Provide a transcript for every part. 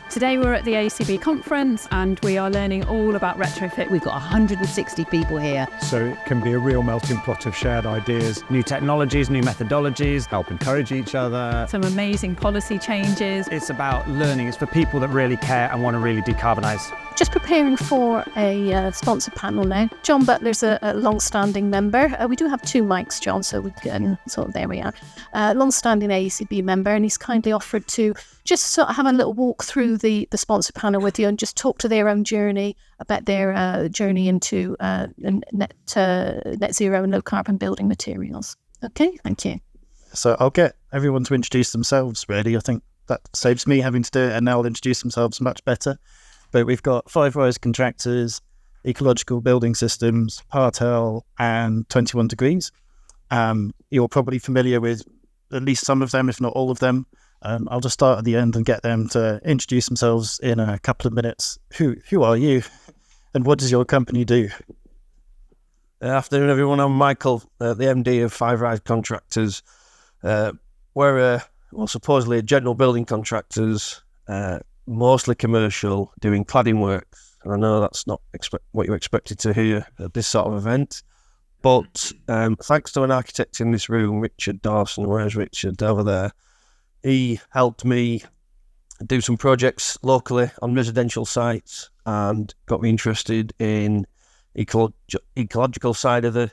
Today we're at the AECB conference and we are learning all about retrofit. We've got 160 people here. So it can be a real melting pot of shared ideas. New technologies, new methodologies, help encourage each other. Some amazing policy changes. It's about learning. It's for people that really care and want to really decarbonise. Just preparing for a sponsor panel now. John Butler's a long-standing member. We do have two mics, John, so we can, there we are. Long-standing AECB member, and he's kindly offered to just sort of have a little walk through the sponsor panel with you and just talk to their own journey, about their journey into net zero and low carbon building materials. Okay, thank you. So I'll get everyone to introduce themselves, really. I think that saves me having to do it, and now they'll introduce themselves much better. But we've got Five Rise Contractors, Ecological Building Systems, Partel, and 21 Degrees. You're probably familiar with at least some of them, if not all of them. I'll just start at the end and get them to introduce themselves in a couple of minutes. Who are you, and what does your company do? Afternoon, everyone. I'm Michael, the MD of Five Rise Contractors. We're supposedly general building contractors, mostly commercial, doing cladding works. And I know that's not what you expected to hear at this sort of event. But thanks to an architect in this room, Richard Dawson, where's Richard? Over there. He helped me do some projects locally on residential sites and got me interested in ecological side of the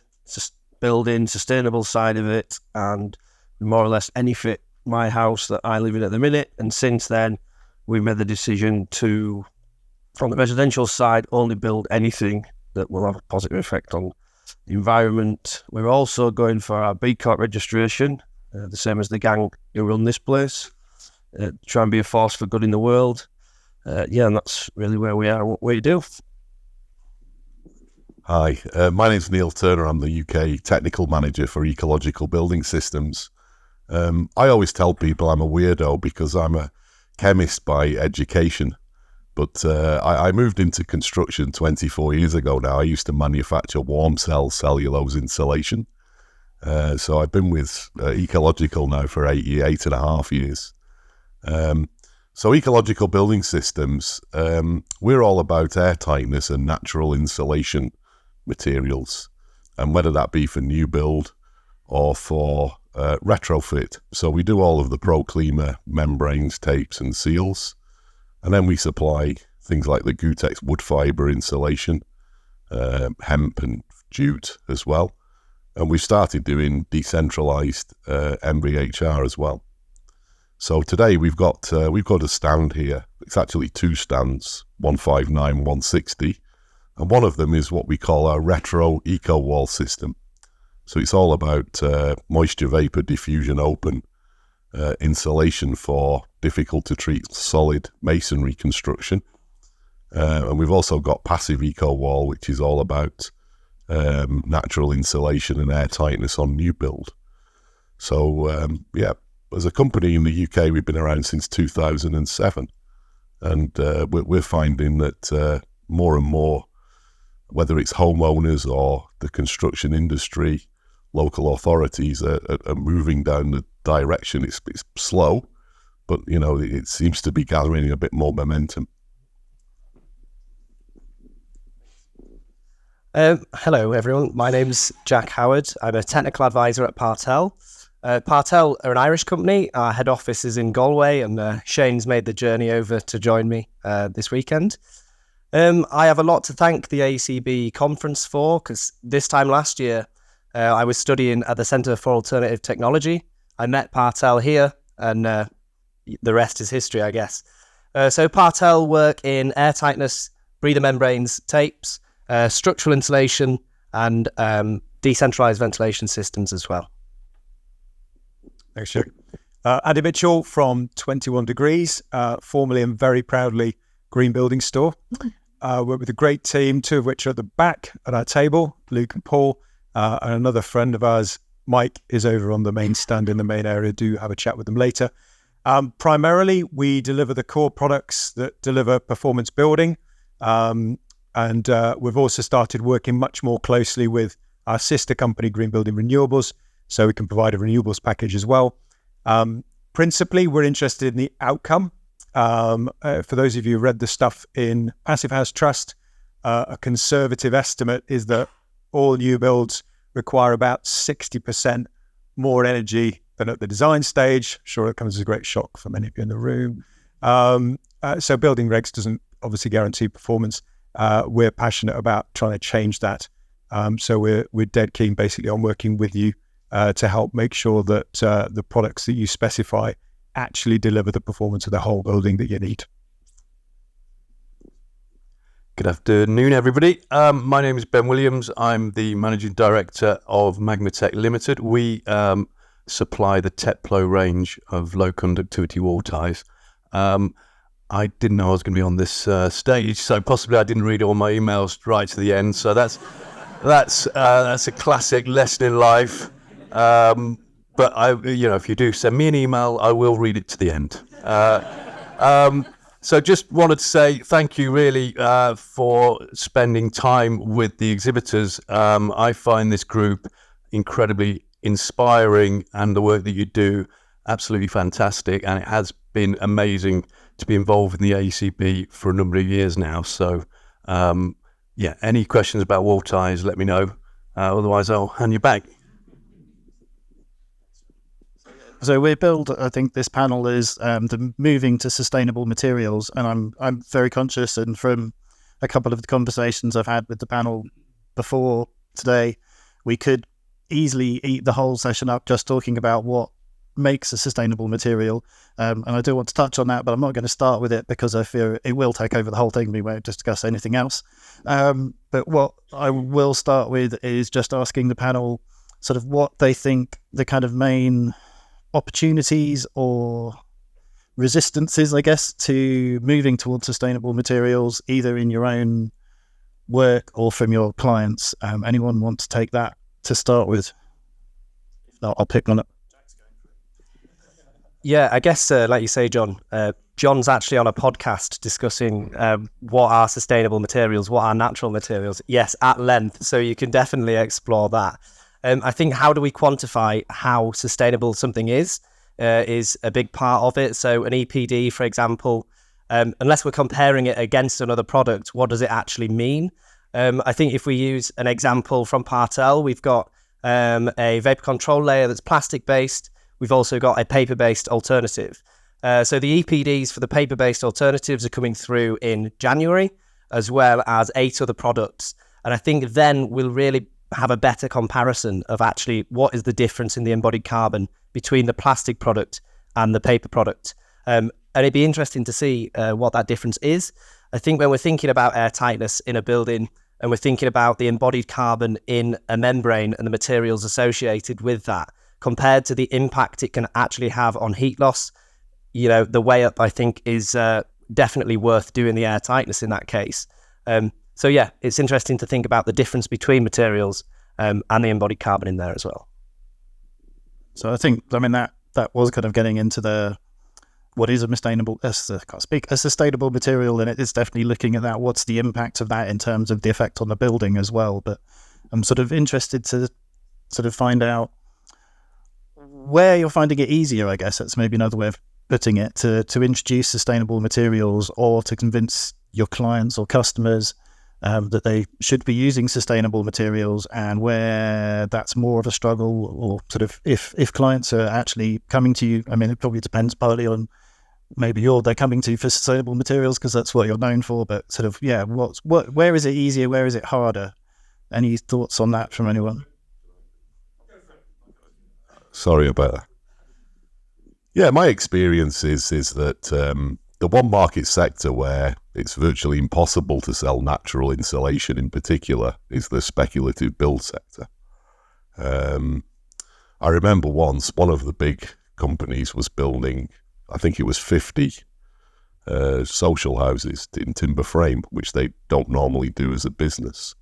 building, sustainable side of it, and more or less any fit my house that I live in at the minute. And since then, we made the decision to, on the residential side, only build anything that will have a positive effect on the environment. We're also going for our B Corp registration, the same as the gang who run this place, try and be a force for good in the world. And that's really where we are and what we do. Hi, my name's Neil Turner. I'm the UK Technical Manager for Ecological Building Systems. I always tell people I'm a weirdo because I'm a chemist by education, but I moved into construction 24 years ago now. I used to manufacture warm cell cellulose insulation. So I've been with Ecological now for 8.5 years. So Ecological Building Systems, we're all about air tightness and natural insulation materials, and whether that be for new build or for retrofit. So we do all of the ProClima membranes, tapes and seals, and then we supply things like the Gutex wood fibre insulation, hemp and jute as well. And we've started doing decentralised MVHR as well. So today we've got a stand here. It's actually two stands, 159, 160. And one of them is what we call our retro eco wall system. So it's all about moisture vapor diffusion open insulation for difficult to treat solid masonry construction. And we've also got passive eco wall, which is all about natural insulation and air tightness on new build. So as a company in the UK, we've been around since 2007, and we're finding that more and more, whether it's homeowners or the construction industry, local authorities are moving down the direction. It's slow, but it seems to be gathering a bit more momentum. Hello everyone, my name's Jack Howard. I'm a technical advisor at Partel. Partel are an Irish company. Our head office is in Galway, and Shane's made the journey over to join me this weekend. I have a lot to thank the AECB conference for, because this time last year I was studying at the Centre for Alternative Technology. I met Partel here, and the rest is history, I guess. So Partel work in air tightness, breather membranes, tapes, structural insulation, and decentralised ventilation systems as well. Thanks, Jack. Andy Mitchell from 21 Degrees, formerly and very proudly Green Building Store. Work with a great team, two of which are at the back at our table, Luke and Paul, and another friend of ours, Mike, is over on the main stand in the main area. Do have a chat with them later. Primarily, we deliver the core products that deliver performance building, and we've also started working much more closely with our sister company, Green Building Renewables, so we can provide a renewables package as well. Principally, we're interested in the outcome For those of you who read the stuff in Passive House Trust, a conservative estimate is that all new builds require about 60% more energy than at the design stage. Sure, it comes as a great shock for many of you in the room. So building regs doesn't obviously guarantee performance. We're passionate about trying to change that. So we're dead keen basically on working with you to help make sure that the products that you specify actually deliver the performance of the whole building that you need. Good afternoon, everybody. My name is Ben Williams. I'm the Managing Director of Magmatech Limited. We supply the Teplo range of low conductivity wall ties. I didn't know I was going to be on this stage, so possibly I didn't read all my emails right to the end. So that's a classic lesson in life. But if you do send me an email, I will read it to the end. So just wanted to say thank you really for spending time with the exhibitors. I find this group incredibly inspiring and the work that you do absolutely fantastic. And it has been amazing to be involved in the AECB for a number of years now. So any questions about wall ties, let me know. Otherwise, I'll hand you back. So we build, I think this panel is the moving to sustainable materials, and I'm very conscious, and from a couple of the conversations I've had with the panel before today, we could easily eat the whole session up just talking about what makes a sustainable material, and I do want to touch on that, but I'm not going to start with it because I fear it will take over the whole thing. We won't discuss anything else. But what I will start with is just asking the panel sort of what they think the kind of main opportunities or resistances, I guess, to moving towards sustainable materials, either in your own work or from your clients. Anyone want to take that to start with? If not, I'll pick one up. Yeah, I guess, like you say, John, John's actually on a podcast discussing what are sustainable materials, what are natural materials. Yes, at length. So you can definitely explore that. I think how do we quantify how sustainable something is a big part of it. So an EPD, for example, unless we're comparing it against another product, what does it actually mean? I think if we use an example from Partel, we've got a vapor control layer that's plastic-based. We've also got a paper-based alternative. So the EPDs for the paper-based alternatives are coming through in January, as well as 8 other products. And I think then we'll really have a better comparison of actually what is the difference in the embodied carbon between the plastic product and the paper product. And it'd be interesting to see what that difference is. I think when we're thinking about air tightness in a building and we're thinking about the embodied carbon in a membrane and the materials associated with that, compared to the impact it can actually have on heat loss, the way up, I think, is definitely worth doing the air tightness in that case. So yeah, it's interesting to think about the difference between materials and the embodied carbon in there as well. So I think, that was kind of getting into what is a sustainable material, and it is definitely looking at that. What's the impact of that in terms of the effect on the building as well? But I'm sort of interested to sort of find out where you're finding it easier, I guess that's maybe another way of putting it, to introduce sustainable materials or to convince your clients or customers that they should be using sustainable materials, and where that's more of a struggle, or sort of if clients are actually coming to you. It probably depends partly on maybe they're coming to you for sustainable materials because that's what you're known for, but sort of, yeah, where is it easier, where is it harder? Any thoughts on that from anyone? Sorry about that. Yeah, my experience is that the one market sector where it's virtually impossible to sell natural insulation in particular is the speculative build sector. I remember once one of the big companies was building, I think it was 50 social houses in timber frame, which they don't normally do as a business.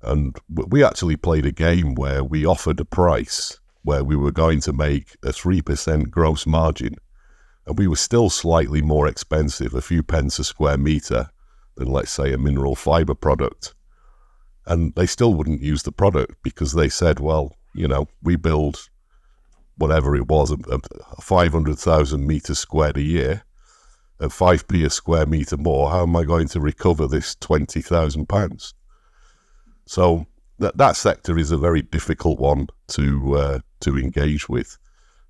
And we actually played a game where we offered a price where we were going to make a 3% gross margin, and we were still slightly more expensive, a few pence a square metre, than, let's say, a mineral fibre product. And they still wouldn't use the product because they said, well, we build whatever it was, 500,000 metres squared a year, at 5p a square metre more, how am I going to recover this £20,000? So that sector is a very difficult one to engage with.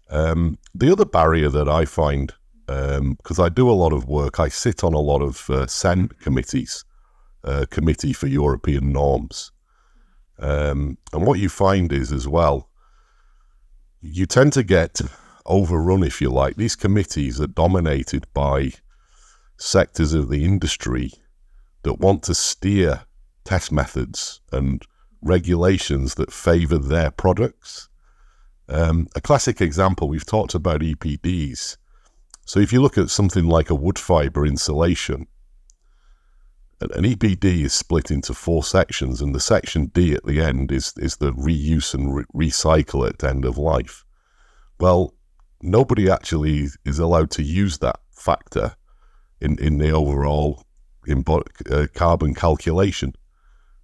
The other barrier that I find, because I do a lot of work, I sit on a lot of CEN committees, Committee for European Norms. And what you find is, as well, you tend to get overrun, if you like. These committees are dominated by sectors of the industry that want to steer test methods and regulations that favour their products. A classic example, we've talked about EPDs. So if you look at something like a wood fibre insulation, an EPD is split into 4 sections, and the section D at the end is the reuse and recycle at end of life. Well, nobody actually is allowed to use that factor in the overall carbon calculation,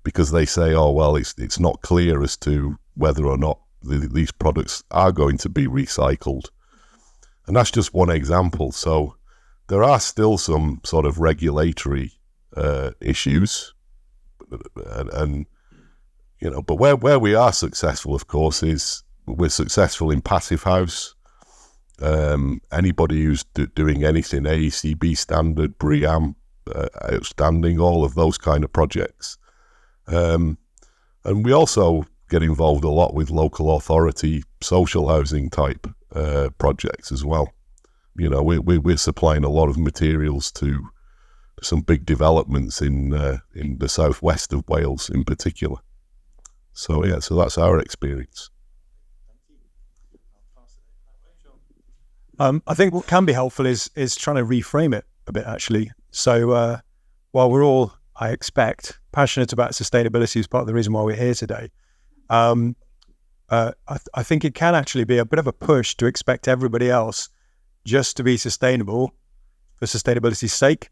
because they say, oh, well, it's not clear as to whether or not these products are going to be recycled. And that's just one example. So there are still some sort of regulatory issues, and you know, but where we are successful, of course, is we're successful in passive house. Anybody who's doing anything AECB standard, BREEAM, outstanding, all of those kind of projects, and we also get involved a lot with local authority social housing type projects as well. You know, we're supplying a lot of materials to some big developments in the southwest of Wales in particular. So yeah, so that's our experience. I think what can be helpful is trying to reframe it a bit, actually. So while we're all, I expect, passionate about sustainability as part of the reason why we're here today, I think it can actually be a bit of a push to expect everybody else just to be sustainable for sustainability's sake.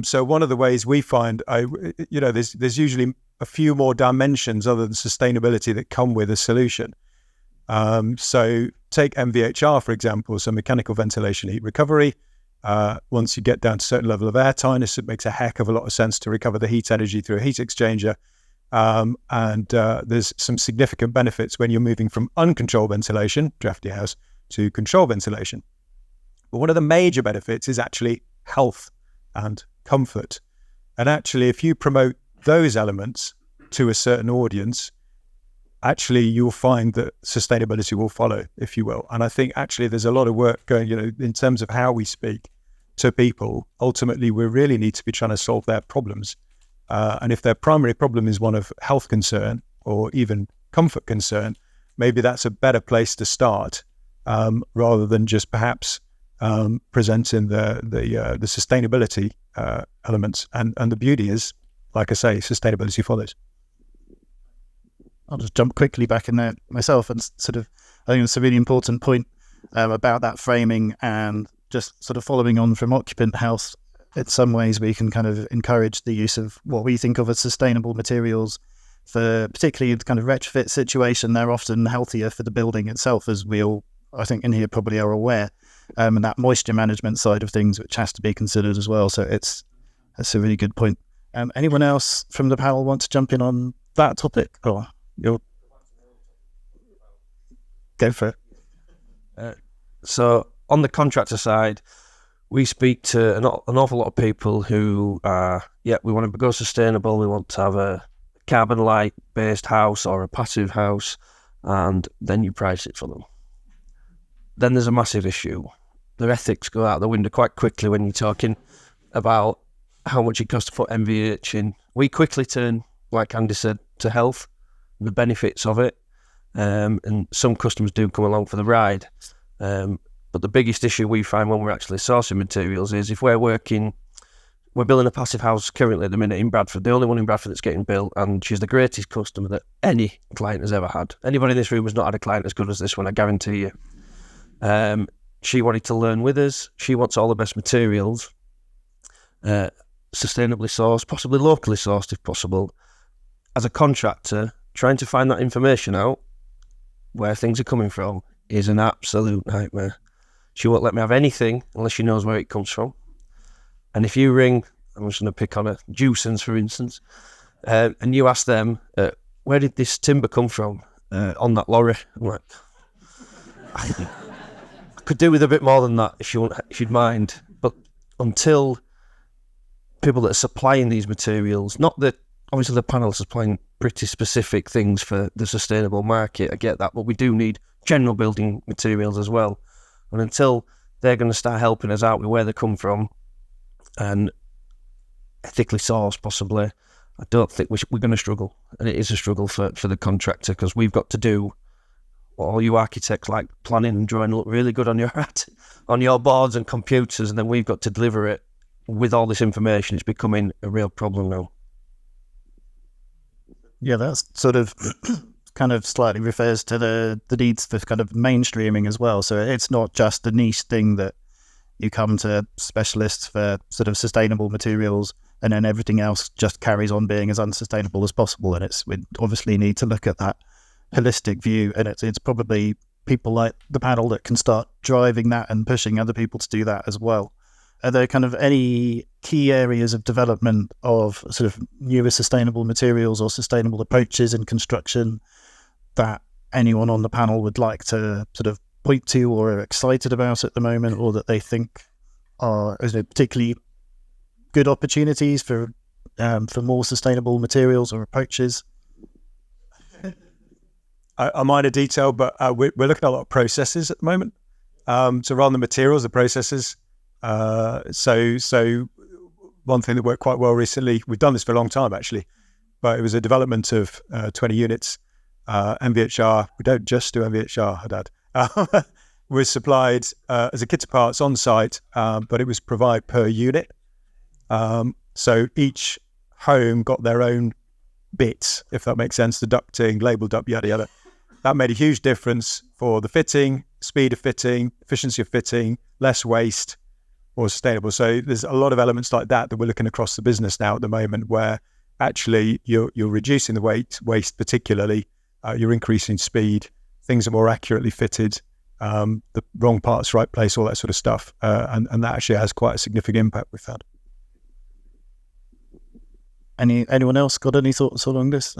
So one of the ways we find, there's usually a few more dimensions other than sustainability that come with a solution. So take MVHR, for example, so mechanical ventilation heat recovery. Once you get down to a certain level of air tightness, it makes a heck of a lot of sense to recover the heat energy through a heat exchanger. And there's some significant benefits when you're moving from uncontrolled ventilation, drafty house, to controlled ventilation. But one of the major benefits is actually health and comfort. And actually, if you promote those elements to a certain audience, actually you'll find that sustainability will follow, if you will. And I think actually there's a lot of work going, in terms of how we speak to people. Ultimately, we really need to be trying to solve their problems. And if their primary problem is one of health concern or even comfort concern, maybe that's a better place to start, rather than just perhaps presenting the sustainability elements. And the beauty is, like I say, sustainability follows. I'll just jump quickly back in there myself and I think it's a really important point about that framing, and just sort of following on from occupant health. In some ways, we can kind of encourage the use of what we think of as sustainable materials for particularly the kind of retrofit situation. They're often healthier for the building itself, as we all, I think, in here probably are aware, and that moisture management side of things, which has to be considered as well. So that's a really good point. Anyone else from the panel want to jump in on that topic? Or you'll go for it. So on the contractor side, we speak to an awful lot of people who are, we want to go sustainable, we want to have a carbon light based house or a passive house, and then you price it for them. Then there's a massive issue. Their ethics go out the window quite quickly when you're talking about how much it costs to put MVH in. We quickly turn, like Andy said, to health, the benefits of it, and some customers do come along for the ride. But the biggest issue we find when we're actually sourcing materials is if we're building a passive house currently at the minute in Bradford, the only one in Bradford that's getting built, and she's the greatest customer that any client has ever had. Anybody in this room has not had a client as good as this one, I guarantee you. She wanted to learn with us. She wants all the best materials, sustainably sourced, possibly locally sourced if possible. As a contractor, trying to find that information out, where things are coming from, is an absolute nightmare. She won't let me have anything unless she knows where it comes from. And if you ring, I'm just going to pick on a Juicens, for instance, and you ask them, where did this timber come from on that lorry? I'm like, I could do with a bit more than that if you'd mind. But until people that are supplying these materials, not that obviously the panel is supplying pretty specific things for the sustainable market, I get that, but we do need general building materials as well. And until they're going to start helping us out with where they come from and ethically sourced possibly, I don't think we're going to struggle. And it is a struggle for the contractor, because we've got to do what all you architects like planning and drawing look really good on your boards and computers, and then we've got to deliver it with all this information. It's becoming a real problem now. Yeah, that's sort of kind of slightly refers to the needs for kind of mainstreaming as well. So it's not just a niche thing that you come to specialists for sort of sustainable materials and then everything else just carries on being as unsustainable as possible. And we obviously need to look at that holistic view, and it's probably people like the panel that can start driving that and pushing other people to do that as well. Are there kind of any key areas of development of sort of newer sustainable materials or sustainable approaches in construction that anyone on the panel would like to sort of point to or are excited about at the moment, or that they think are particularly good opportunities for more sustainable materials or approaches? A minor detail, but we're looking at a lot of processes at the moment. So rather than materials, the processes. So one thing that worked quite well recently, we've done this for a long time actually, but it was a development of 20 units. MVHR, we don't just do MVHR, Haddad. Was supplied as a kit of parts on site, but it was provided per unit. So each home got their own bits, if that makes sense, the ducting, labelled up, yada, yada. That made a huge difference for the fitting, speed of fitting, efficiency of fitting, less waste, more sustainable. So there's a lot of elements like that we're looking across the business now at the moment, where actually you're reducing the waste particularly, you're increasing speed, things are more accurately fitted, the wrong parts, right place, all that sort of stuff. And that actually has quite a significant impact, we've found. Anyone else got any thoughts along this?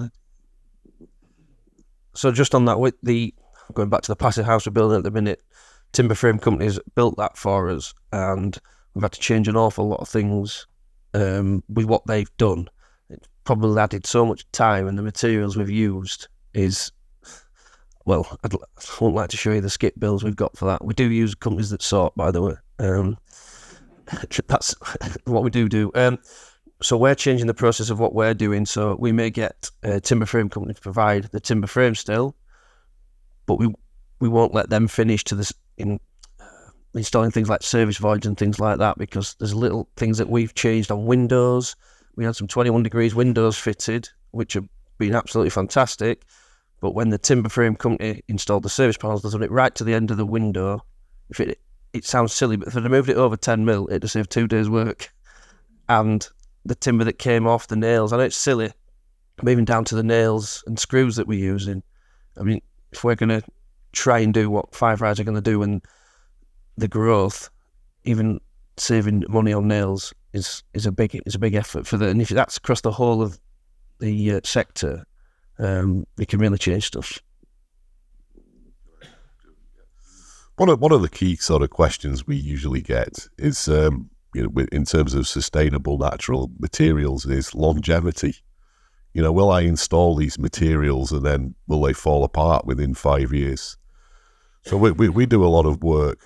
So just on that, with going back to the passive house we're building at the minute, timber frame companies built that for us, and we've had to change an awful lot of things with what they've done. It's probably added so much time, and the materials we've used is, well, I wouldn't like to show you the skip bills we've got for that. We do use companies that sort, by the way. That's what we do. So we're changing the process of what we're doing. So we may get a timber frame company to provide the timber frame still, but we won't let them finish to this in installing things like service voids and things like that, because there's little things that we've changed on windows. We had some 21 degrees windows fitted, which have been absolutely fantastic. But when the timber frame company installed the service panels, they done it right to the end of the window. If it sounds silly, but if they moved it over 10 mil, it'd have saved 2 days' work. And the timber that came off the nails, I know it's silly, but even down to the nails and screws that we're using. I mean, if we're going to try and do what Five Rise are going to do and the growth, even saving money on nails is a big effort for and if that's across the whole of the sector, we can really change stuff. One of the key sort of questions we usually get is, in terms of sustainable natural materials, is longevity. Will I install these materials and then will they fall apart within 5 years? So we do a lot of work,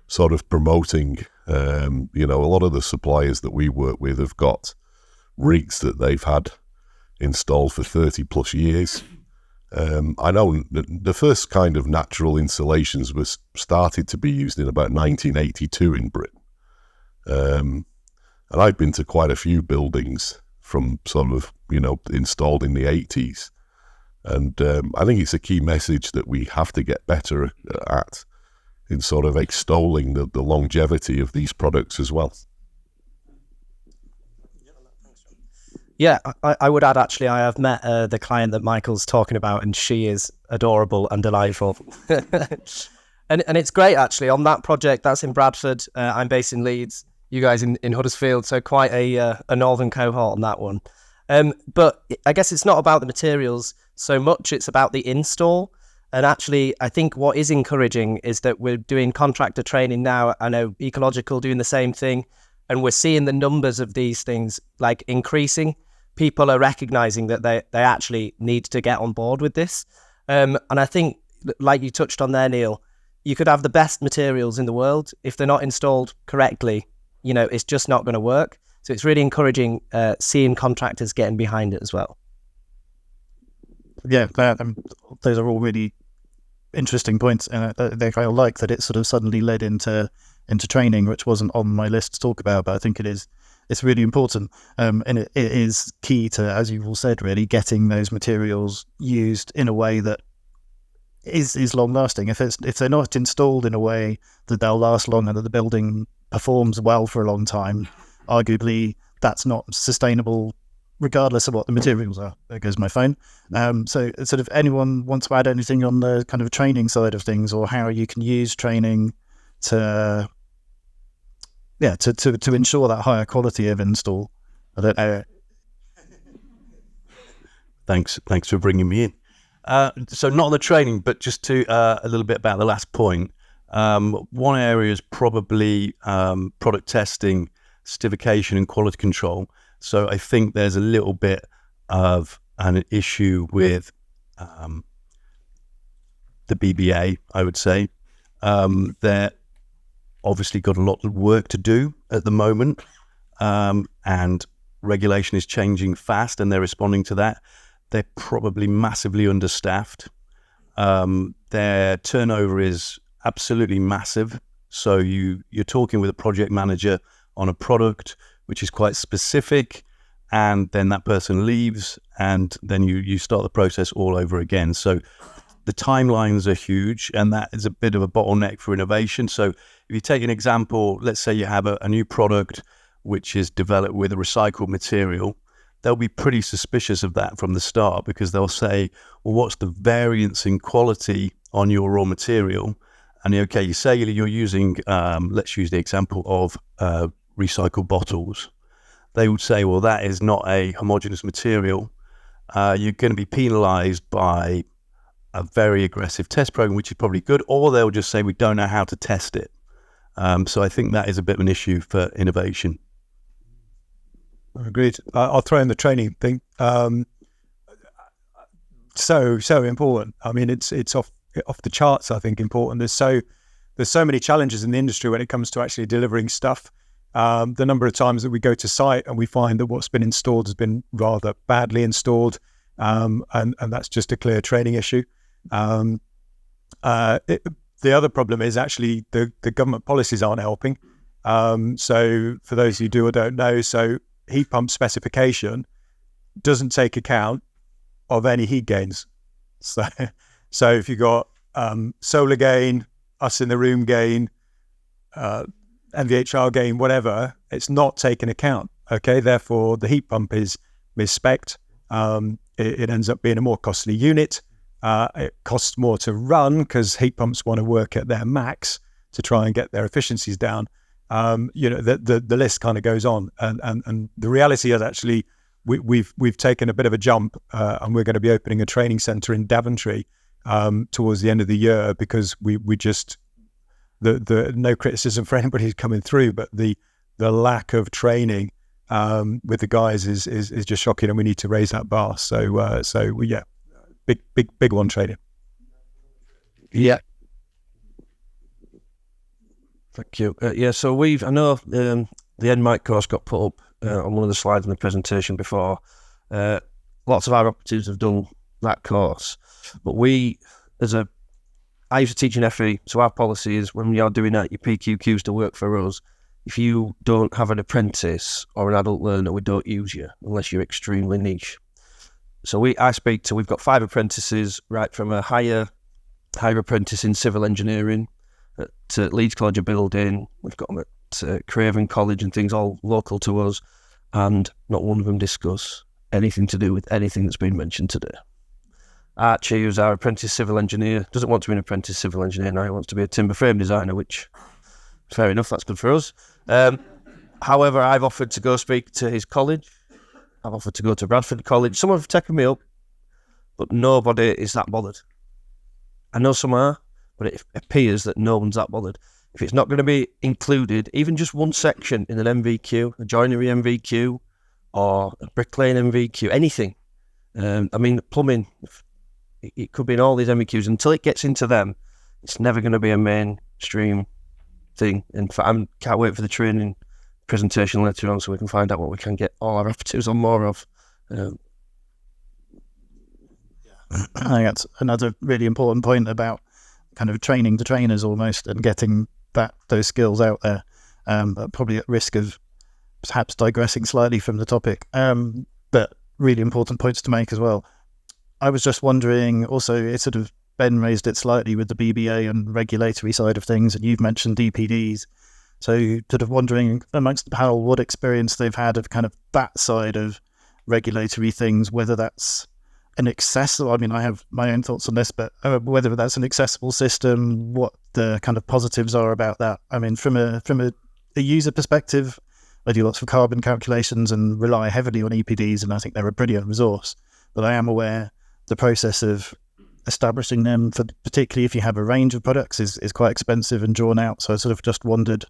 sort of promoting. A lot of the suppliers that we work with have got rigs that they've had installed for 30 plus years. I know the first kind of natural insulations was started to be used in about 1982 in Britain. And I've been to quite a few buildings from sort of, installed in the 80s. And I think it's a key message that we have to get better at in sort of extolling the longevity of these products as well. Yeah, I would add, actually, I have met the client that Michael's talking about, and she is adorable and delightful. and it's great, actually. On that project, that's in Bradford. I'm based in Leeds. you guys in Huddersfield, so quite a northern cohort on that one. But I guess it's not about the materials so much, it's about the install. And actually, I think what is encouraging is that we're doing contractor training now. I know Ecological doing the same thing, and we're seeing the numbers of these things like increasing. People are recognizing that they actually need to get on board with this. And I think, like you touched on there, Neil, you could have the best materials in the world. If they're not installed correctly, it's just not going to work. So it's really encouraging seeing contractors getting behind it as well. Yeah, those are all really interesting points, and I like that it sort of suddenly led into training, which wasn't on my list to talk about, but I think it's really important, and it is key to, as you've all said, really getting those materials used in a way that is long lasting. If they're not installed in a way that they'll last long and that the building performs well for a long time, arguably that's not sustainable regardless of what the materials are. There goes my phone. So sort of anyone wants to add anything on the kind of training side of things, or how you can use training to ensure that higher quality of install? I don't know. Thanks for bringing me in. So not on the training, but just to a little bit about the last point. One area is probably product testing, certification and quality control. So I think there's a little bit of an issue with the BBA, I would say. They're obviously got a lot of work to do at the moment, and regulation is changing fast and they're responding to that. They're probably massively understaffed. Their turnover is absolutely massive. So you're talking with a project manager on a product which is quite specific, and then that person leaves, and then you start the process all over again. So the timelines are huge, and that is a bit of a bottleneck for innovation. So if you take an example, let's say you have a new product which is developed with a recycled material, they'll be pretty suspicious of that from the start, because they'll say, well, what's the variance in quality on your raw material? And okay, you say you're using, let's use the example of recycled bottles. They would say, well, that is not a homogeneous material. You're going to be penalized by a very aggressive test program, which is probably good, or they'll just say, we don't know how to test it. So I think that is a bit of an issue for innovation. Agreed. I'll throw in the training thing. So important. I mean, it's off the charts, I think, important. There's so many challenges in the industry when it comes to actually delivering stuff. The number of times that we go to site and we find that what's been installed has been rather badly installed, and that's just a clear training issue. The other problem is actually the government policies aren't helping. So for those who do or don't know, so heat pump specification doesn't take account of any heat gains. So if you've got solar gain, us in the room gain, MVHR gain, whatever, it's not taken account. Okay, therefore the heat pump is mis-spec'd. It ends up being a more costly unit. It costs more to run because heat pumps want to work at their max to try and get their efficiencies down. The list kind of goes on, and the reality is actually we've taken a bit of a jump, and we're going to be opening a training centre in Daventry towards the end of the year, because we just the no criticism for anybody who's coming through, but the lack of training with the guys is just shocking, and we need to raise that bar. So big one training. Yeah. Thank you. So I know the NMIC course got put up on one of the slides in the presentation before. Lots of our operatives have done that course, but I used to teach in FE, so our policy is when you're doing that, your PQQs to work for us, if you don't have an apprentice or an adult learner, we don't use you unless you're extremely niche. So we've got 5 apprentices, right from a higher apprentice in civil engineering to Leeds College of Building. We've got them at Craven College and things all local to us, and not one of them discuss anything to do with anything that's been mentioned today. Archie, who's our apprentice civil engineer, doesn't want to be an apprentice civil engineer now. He wants to be a timber frame designer, which, fair enough, that's good for us. However, I've offered to go speak to his college. I've offered to go to Bradford College. Some have taken me up, but nobody is that bothered. I know some are, but it appears that no one's that bothered. If it's not going to be included, even just one section in an MVQ, a joinery MVQ, or a bricklaying MVQ, anything. I mean, plumbing, it could be in all these MVQs. Until it gets into them, it's never going to be a mainstream thing. In fact, I can't wait for the training presentation later on so we can find out what we can get all our operatives on more of. I think that's another really important point about kind of training the trainers almost and getting those skills out there, probably at risk of perhaps digressing slightly from the topic, but really important points to make as well. I was just wondering also, it sort of, Ben raised it slightly with the BBA and regulatory side of things, and you've mentioned DPDs. So sort of wondering amongst the panel what experience they've had of kind of that side of regulatory things, whether that's an accessible, I mean, I have my own thoughts on this, but whether that's an accessible system, what the kind of positives are about that. I mean, from a user perspective, I do lots of carbon calculations and rely heavily on EPDs, and I think they're a brilliant resource. But I am aware the process of establishing them, for particularly if you have a range of products, is quite expensive and drawn out. So I sort of just wondered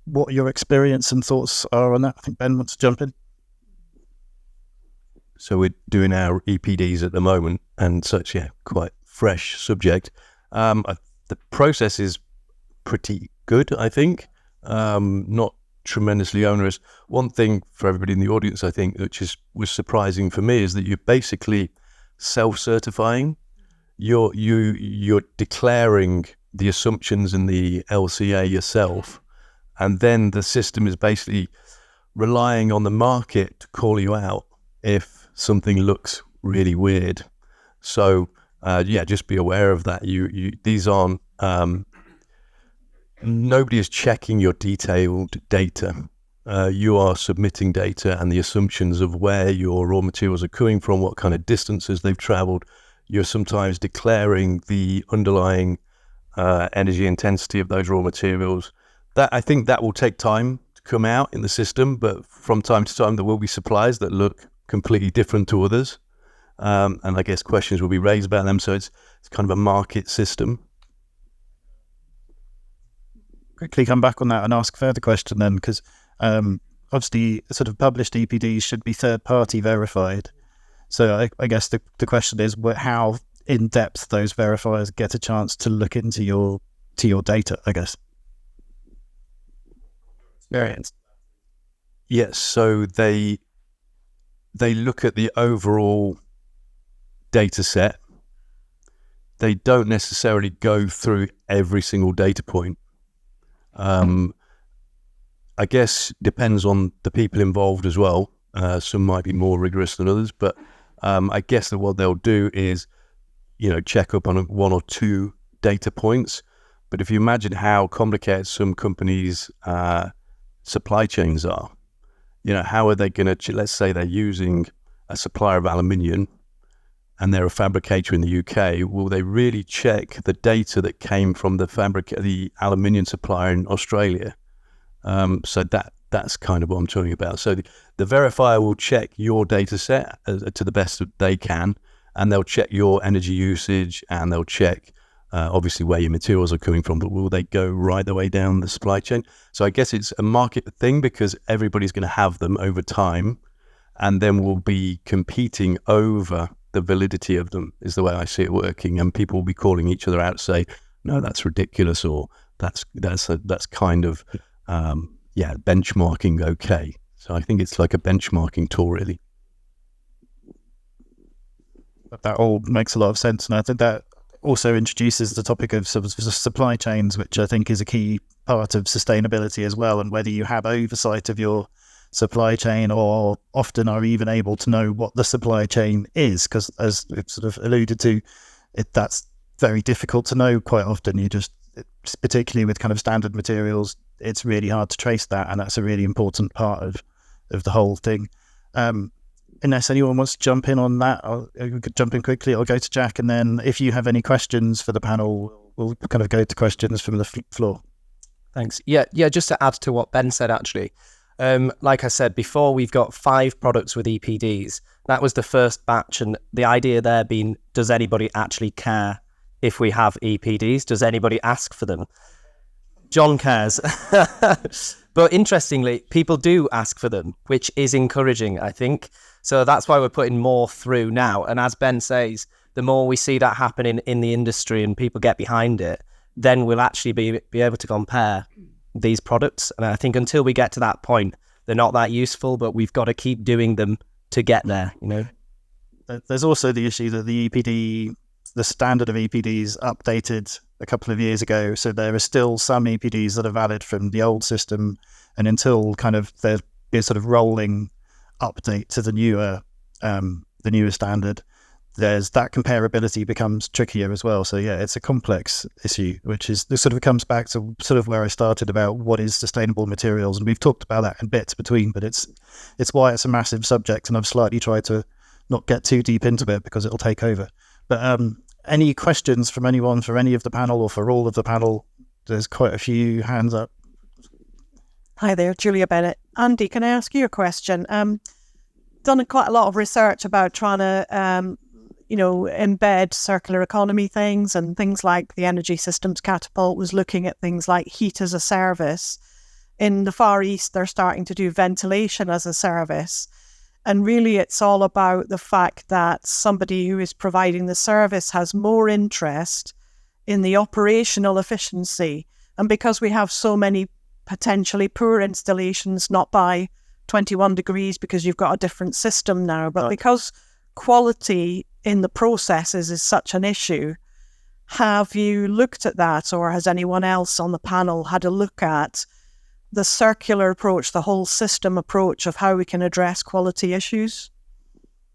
what your experience and thoughts are on that. I think Ben wants to jump in. So we're doing our EPDs at the moment, and such, quite fresh subject. The process is pretty good, I think. Not tremendously onerous. One thing for everybody in the audience, I think, which was surprising for me, is that you're basically self-certifying. You're declaring the assumptions in the LCA yourself, and then the system is basically relying on the market to call you out if something looks really weird. So just be aware of that. These aren't nobody is checking your detailed data. You are submitting data and the assumptions of where your raw materials are coming from, what kind of distances they've traveled. You're sometimes declaring the underlying energy intensity of those raw materials. That, I think, that will take time to come out in the system, but from time to time there will be suppliers that look completely different to others, and I guess questions will be raised about them. So it's kind of a market system. Quickly come back on that and ask a further question then, because obviously sort of published EPDs should be third-party verified. So I guess the question is how in-depth those verifiers get a chance to look into your data, I guess. Experience. Yes, so they look at the overall data set. They don't necessarily go through every single data point. I guess depends on the people involved as well. Some might be more rigorous than others, but I guess that what they'll do is, check up on one or two data points. But if you imagine how complicated some companies' supply chains are, how are they going to, let's say they're using a supplier of aluminium and they're a fabricator in the UK, will they really check the data that came from the aluminium supplier in Australia? So that's kind of what I'm talking about. So the verifier will check your data set to the best that they can, and they'll check your energy usage, and they'll check obviously where your materials are coming from, but will they go right the way down the supply chain? So I guess it's a market thing, because everybody's going to have them over time, and then we'll be competing over the validity of them, is the way I see it working. And people will be calling each other out to say, no, that's ridiculous, or that's kind of benchmarking okay. So I think it's like a benchmarking tool, really. That all makes a lot of sense, and I think that also introduces the topic of supply chains, which I think is a key part of sustainability as well, and whether you have oversight of your supply chain, or often are even able to know what the supply chain is, because as we've sort of alluded to, that's very difficult to know quite often. Particularly with kind of standard materials, it's really hard to trace that, and that's a really important part of the whole thing. Unless anyone wants to jump in on that, we could jump in quickly. I'll go to Jack, and then if you have any questions for the panel, we'll kind of go to questions from the floor. Thanks. Yeah, just to add to what Ben said, actually, Like I said before, we've got 5 products with EPDs. That was the first batch, and the idea there being, does anybody actually care if we have EPDs? Does anybody ask for them? John cares. But interestingly, people do ask for them, which is encouraging, I think. So that's why we're putting more through now. And as Ben says, the more we see that happening in the industry and people get behind it, then we'll actually be able to compare these products. And I think until we get to that point, they're not that useful, but we've got to keep doing them to get there, you know. There's also the issue that the standard of EPDs updated a couple of years ago, so there are still some EPDs that are valid from the old system, and until kind of there's a sort of rolling update to the newer standard, there's that comparability becomes trickier as well. So yeah, it's a complex issue, which is this sort of comes back to sort of where I started about what is sustainable materials, and we've talked about that in bits between, but it's why it's a massive subject, and I've slightly tried to not get too deep into it because it'll take over. But any questions from anyone for any of the panel or for all of the panel? There's quite a few hands up. Hi there, Julia Bennett. Andy, can I ask you a question? Done quite a lot of research about trying to, embed circular economy things, and things like the Energy Systems Catapult was looking at things like heat as a service. In the Far East, they're starting to do ventilation as a service. And really, it's all about the fact that somebody who is providing the service has more interest in the operational efficiency. And because we have so many potentially poor installations, not by 21 degrees because you've got a different system now, but because quality in the processes is such an issue, have you looked at that, or has anyone else on the panel had a look at the circular approach, the whole system approach of how we can address quality issues?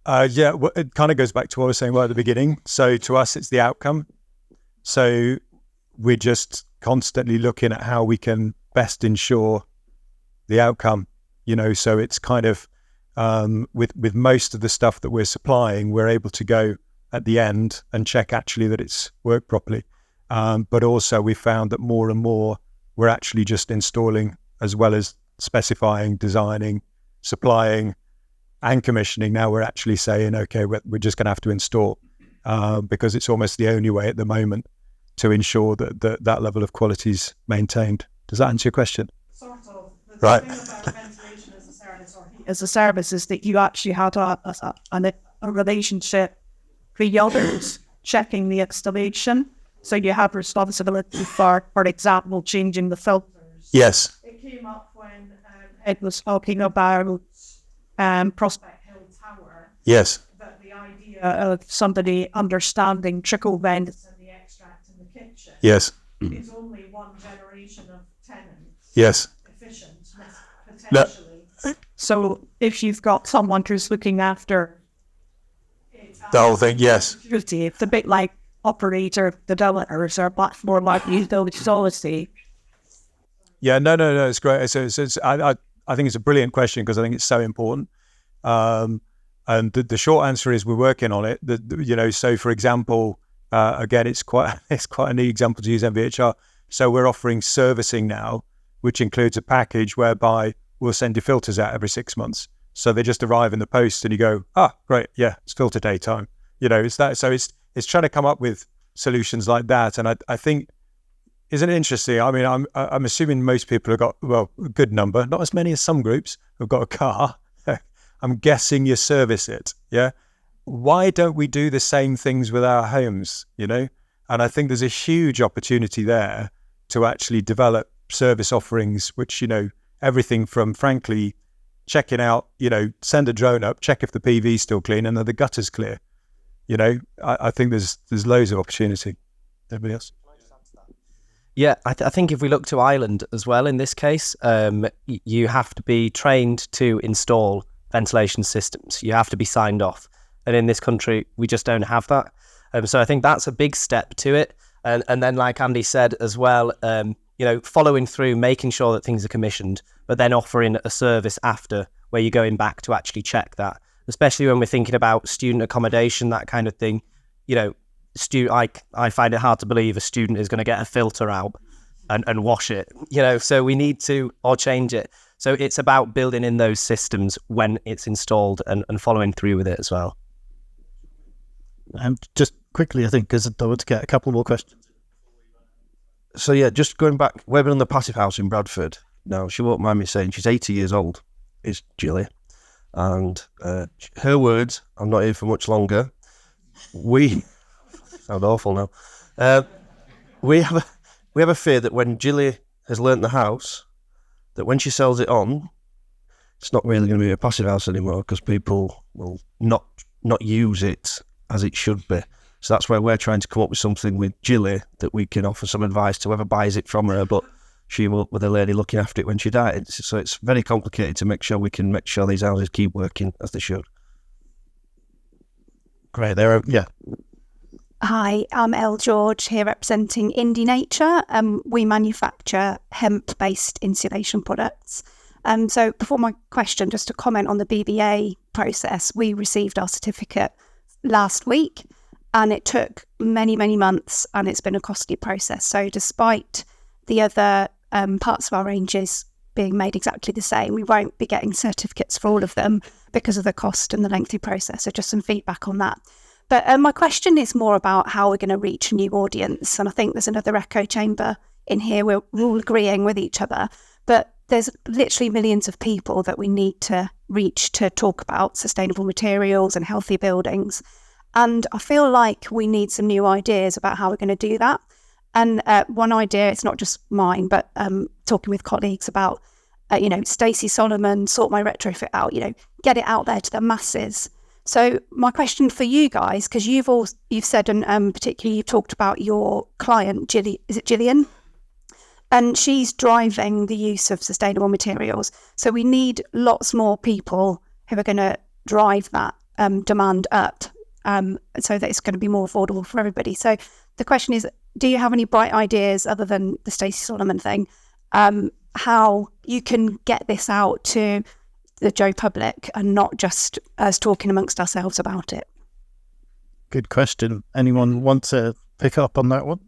It kind of goes back to what I was saying right at the beginning. So to us, it's the outcome. So we're just constantly looking at how we can best ensure the outcome, so it's kind of with most of the stuff that we're supplying, we're able to go at the end and check actually that it's worked properly. But also we found that more and more we're actually just installing, as well as specifying, designing, supplying and commissioning. Now we're actually saying, okay, we're just going to have to install because it's almost the only way at the moment to ensure that level of quality is maintained. Does that answer your question? Sort of. Right. The thing about ventilation as a service or heat as a service is that you actually had a relationship beyond checking the installation. So you have responsibility for example, changing the filters. Yes. It came up when Ed was talking about Prospect Hill Tower. Yes. That the idea of somebody understanding trickle vents and the extract in the kitchen. Yes. Is only one generation of tenants. Yes. Efficient, potentially. No. So if you've got someone who's looking after the whole thing, yes. It's a bit like operator developers are much more likely to build policy. Yeah, no, it's great. I think it's a brilliant question because I think it's so important. And the short answer is we're working on it. So for example, again, it's quite a neat example to use MVHR. So we're offering servicing now, which includes a package whereby we'll send your filters out every 6 months. So they just arrive in the post and you go, great, yeah, it's filter day time. It's that. So it's trying to come up with solutions like that. And I think, isn't it interesting? I mean, I'm assuming most people have got, a good number, not as many as some groups, have got a car. I'm guessing you service it, yeah? Why don't we do the same things with our homes, And I think there's a huge opportunity there to actually develop service offerings, which, everything from, frankly, checking out, send a drone up, check if the PV's still clean and then the gutter's clear. I think there's loads of opportunity. Everybody else? Yeah, I think if we look to Ireland as well, in this case, you have to be trained to install ventilation systems. You have to be signed off. And in this country, we just don't have that. So I think that's a big step to it. And then, like Andy said as well, following through, making sure that things are commissioned, but then offering a service after where you're going back to actually check that, especially when we're thinking about student accommodation, that kind of thing. I find it hard to believe a student is going to get a filter out and wash it, so we need to, or change it. So it's about building in those systems when it's installed and following through with it as well. And just quickly, I think, because I want to get a couple more questions. So yeah, just going back, we've been on the passive house in Bradford. Now, she won't mind me saying she's 80 years old, is Gilly. And her words, I'm not here for much longer. We sound awful now. We have a fear that when Gilly has learnt the house, that when she sells it on, it's not really going to be a passive house anymore because people will not use it as it should be. So that's where we're trying to come up with something with Gilly that we can offer some advice to whoever buys it from her, but she will with a lady looking after it when she dies. So it's very complicated to make sure these houses keep working as they should. Great. Hi, I'm Elle George here representing Indie Nature. We manufacture hemp-based insulation products. So before my question, just to comment on the BBA process, we received our certificate last week and it took many, many months and it's been a costly process. So despite the other parts of our ranges being made exactly the same, we won't be getting certificates for all of them because of the cost and the lengthy process. So just some feedback on that. But my question is more about how we're going to reach a new audience. And I think there's another echo chamber in here. We're all agreeing with each other. But there's literally millions of people that we need to reach to talk about sustainable materials and healthy buildings. And I feel like we need some new ideas about how we're going to do that. And one idea, it's not just mine, but talking with colleagues about, Stacey Solomon, Sort My Retrofit Out, get it out there to the masses. So my question for you guys, because you've said, and particularly you've talked about your client, is it Gillian? And she's driving the use of sustainable materials. So we need lots more people who are going to drive that demand up so that it's going to be more affordable for everybody. So the question is, do you have any bright ideas other than the Stacey Solomon thing, how you can get this out to the Joe public and not just us talking amongst ourselves about it? Good question. Anyone want to pick up on that one?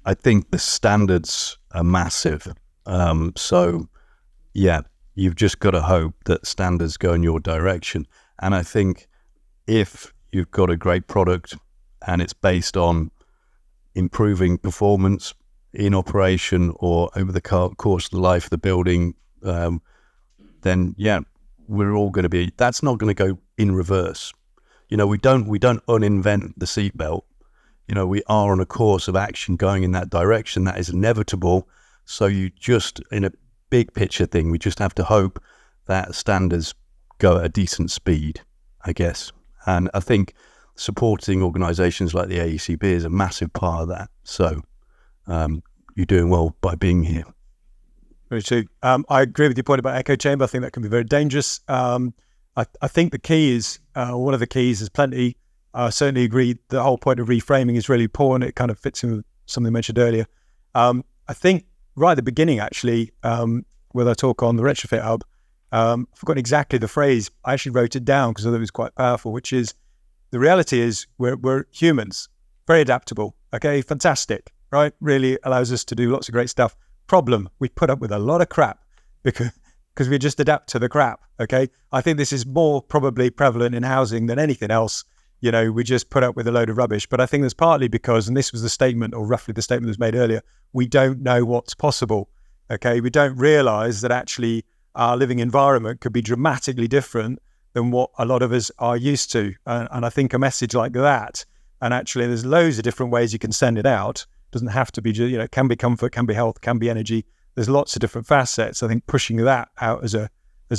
I think the standards are massive. So, yeah, you've just got to hope that standards go in your direction. And I think if you've got a great product and it's based on improving performance in operation or over the course of the life of the building, then yeah, we're all going to be. That's not going to go in reverse. We don't uninvent the seatbelt. We are on a course of action going in that direction. That is inevitable. So you just, in a big picture thing, we just have to hope that standards go at a decent speed, I guess. And I think supporting organisations like the AECB is a massive part of that. So. You're doing well by being here. Very true. I agree with your point about echo chamber. I think that can be very dangerous. I think the key is, one of the keys is plenty. I certainly agree the whole point of reframing is really important. It kind of fits in with something mentioned earlier. I think right at the beginning, actually, with our talk on the Retrofit Hub, I've forgotten exactly the phrase. I actually wrote it down because I thought it was quite powerful, which is, the reality is we're humans, very adaptable. Okay, fantastic. Right, really allows us to do lots of great stuff. Problem, we put up with a lot of crap because we just adapt to the crap. Okay, I think this is more probably prevalent in housing than anything else. We just put up with a load of rubbish. But I think that's partly because, and this was the statement, or roughly the statement that was made earlier, we don't know what's possible. Okay, we don't realise that actually our living environment could be dramatically different than what a lot of us are used to. And I think a message like that, and actually there's loads of different ways you can send it out. Doesn't have to be, it can be comfort, can be health, can be energy. There's lots of different facets. I think pushing that out as a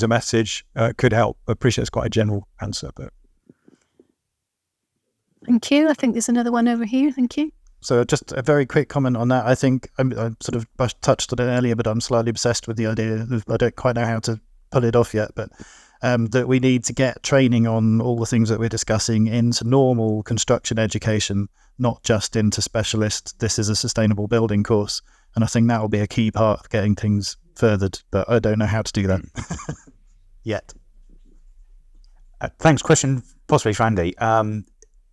message could help. I appreciate it's quite a general answer, but. Thank you. I think there's another one over here. Thank you. So just a very quick comment on that. I think I sort of touched on it earlier, but I'm slightly obsessed with the idea. I don't quite know how to pull it off yet, but that we need to get training on all the things that we're discussing into normal construction education, not just into specialist, this is a sustainable building course. And I think that will be a key part of getting things furthered, but I don't know how to do that yet. Thanks. Question possibly for Andy.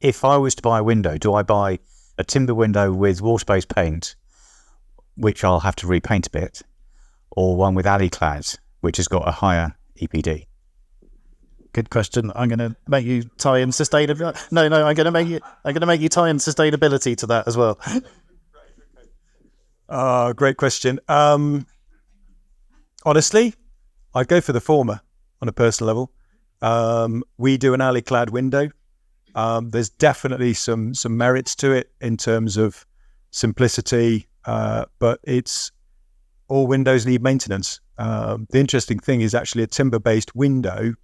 If I was to buy a window, do I buy a timber window with water-based paint which I'll have to repaint a bit, or one with AECB, which has got a higher EPD? Good question. I'm going to make you tie in sustainability. No, I'm going to make you tie in sustainability to that as well. Great question. Honestly, I'd go for the former on a personal level. We do an alley-clad window. There's definitely some merits to it in terms of simplicity, but it's all windows need maintenance. The interesting thing is actually a timber-based window,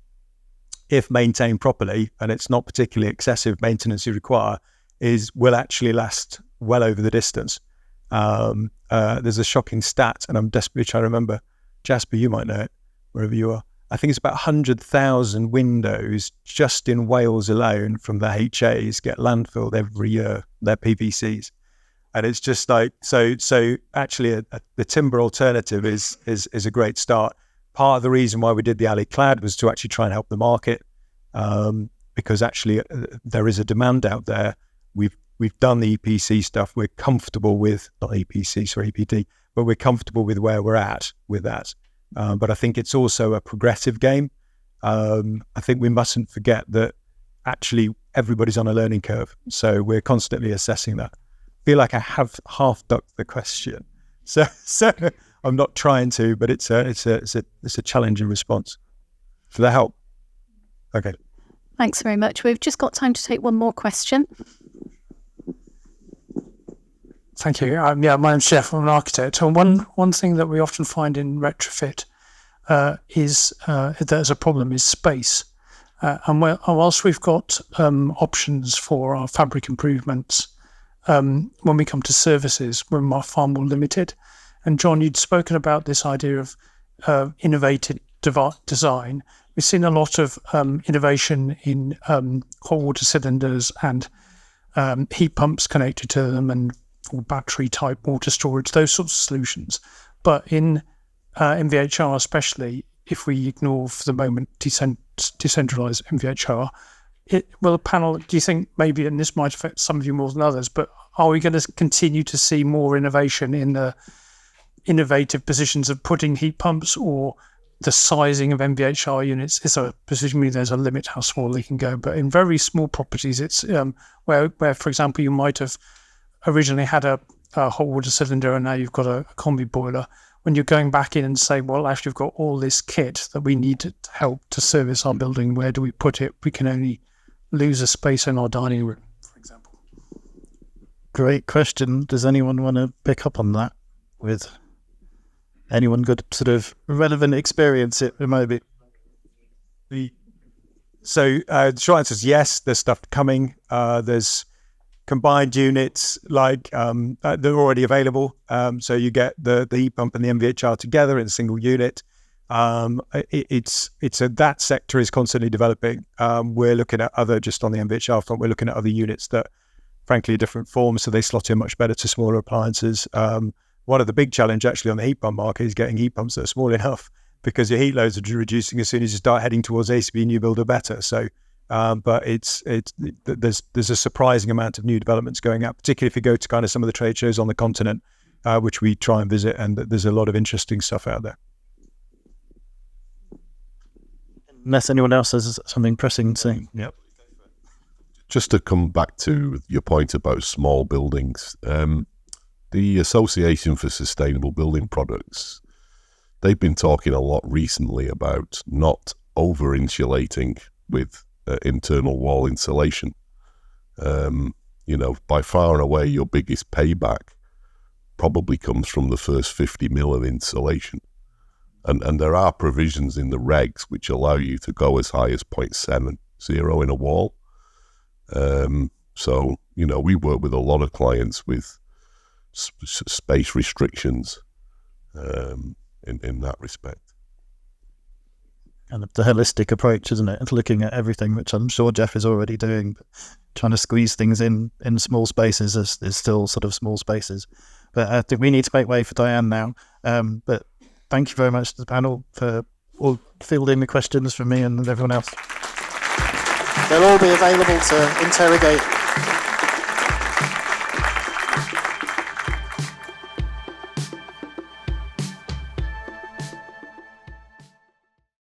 if maintained properly, and it's not particularly excessive maintenance you require, will actually last well over the distance. There's a shocking stat, and I'm desperately trying to remember. Jasper, you might know it, wherever you are. I think it's about 100,000 windows just in Wales alone from the HAs get landfilled every year, their PVCs. And it's just like, so actually the timber alternative is a great start. Part of the reason why we did the alley clad was to actually try and help the market, because actually there is a demand out there. We've done the EPC stuff. We're comfortable with, not EPC, sorry, EPD, but we're comfortable with where we're at with that. But I think it's also a progressive game. I think we mustn't forget that actually everybody's on a learning curve. So we're constantly assessing that. I feel like I have half ducked the question. So I'm not trying to, but it's a challenging response. Does that help? Okay. Thanks very much. We've just got time to take one more question. Thank you. My name's Jeff. I'm an architect. And one thing that we often find in retrofit is there's a problem is space. And whilst we've got options for our fabric improvements, when we come to services, we're far more limited. And John, you'd spoken about this idea of innovative design. We've seen a lot of innovation in hot water cylinders and heat pumps connected to them, and or battery type water storage, those sorts of solutions. But in MVHR especially, if we ignore for the moment decentralized MVHR, will a panel, do you think maybe, and this might affect some of you more than others, but are we going to continue to see more innovation in the innovative positions of putting heat pumps, or the sizing of MVHR units? Presumably there's a limit how small they can go, but in very small properties, it's where, for example, you might have originally had a hot water cylinder and now you've got a combi boiler. When you're going back in and say, well, actually, we've got all this kit that we need to help to service our building, where do we put it? We can only lose a space in our dining room, for example. Great question. Does anyone want to pick up on that? With anyone got sort of relevant experience, it might be. So the short answer is yes, there's stuff coming. There's combined units like they're already available. So you get the heat pump and the MVHR together in a single unit. That sector is constantly developing. We're looking at just on the MVHR front, we're looking at other units that frankly are different forms, so they slot in much better to smaller appliances. One of the big challenge actually on the heat pump market is getting heat pumps that are small enough, because your heat loads are reducing as soon as you start heading towards AECB new build or better. So but there's a surprising amount of new developments going out, particularly if you go to kind of some of the trade shows on the continent, which we try and visit, and there's a lot of interesting stuff out there. Unless anyone else has something pressing to say. Yep. Just to come back to your point about small buildings, the Association for Sustainable Building Products, they've been talking a lot recently about not over-insulating with internal wall insulation. By far and away, your biggest payback probably comes from the first 50 mil of insulation. And there are provisions in the regs which allow you to go as high as 0.70 in a wall. So, we work with a lot of clients with space restrictions in that respect. And the holistic approach, isn't it? It's looking at everything, which I'm sure Jeff is already doing. But trying to squeeze things in small spaces is still sort of small spaces. But I think we need to make way for Diane now. But thank you very much to the panel for all fielding the questions from me and everyone else. They'll all be available to interrogate